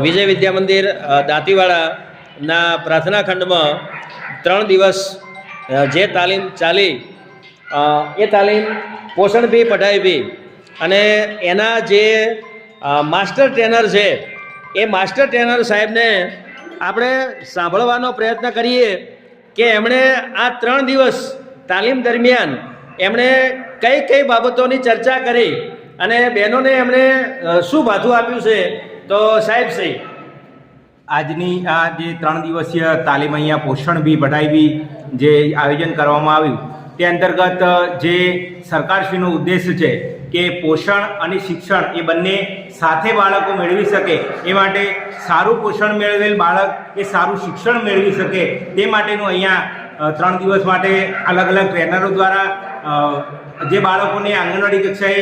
વિજય વિદ્યા મંદિર દાંતીવાડાના પ્રાર્થના ખંડમાં 3 દિવસ જે તાલીમ ચાલી એ તાલીમ પોષણ ભી પઢાઈ ભી અને એના જે માસ્ટર ટ્રેનર છે એ માસ્ટર ટ્રેનર સાહેબને આપણે સાંભળવાનો પ્રયત્ન કરીએ કે એમણે આ 3 દિવસ તાલીમ દરમિયાન એમણે કઈ કઈ બાબતોની ચર્ચા કરી અને બહેનોને એમણે શું ભાથું આપ્યું છે। તો સાહેબ શ્રી આજની આ જે 3 દિવસીય તાલીમ અહીંયા પોષણ ભી પઢાઈ ભી જે આયોજન કરવામાં આવ્યું તે અંતર્ગત જે સરકારશ્રીનો ઉદ્દેશ છે કે પોષણ અને શિક્ષણ એ બંને સાથે બાળકો મેળવી શકે એ માટે સારું પોષણ મેળવેલ બાળક એ સારું શિક્ષણ મેળવી શકે તે માટેનું અહીંયા 3 દિવસ માટે અલગ અલગ ટ્રેનરો દ્વારા જે બાળકોને આંગણવાડી કક્ષાએ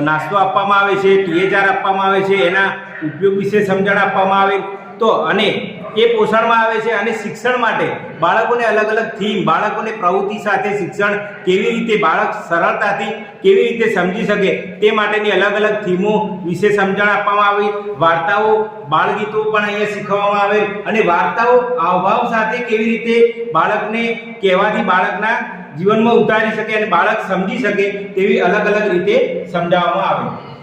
નાસ્તો આપવામાં આવે છે, THR આપવામાં આવે છે, એના ઉપયોગ વિશે સમજણ આપવામાં આવે તો અને એ પોષણમાં આવે છે અને શિક્ષણ માટે બાળકોને અલગ અલગ થીમ, બાળકોને પ્રવૃત્તિ સાથે શિક્ષણ કેવી રીતે બાળક સરળતાથી કેવી રીતે સમજી શકે તે માટેની અલગ અલગ થીમો વિશે સમજણ આપવામાં આવી। વાર્તાઓ, બાળગીતો પણ અહીંયા શીખવવામાં આવે અને વાર્તાઓ હાવભાવ સાથે કેવી રીતે બાળકને કહેવાથી બાળકના જીવનમાં ઉતારી શકે અને બાળક સમજી શકે તેવી અલગ અલગ રીતે સમજાવવામાં આવે।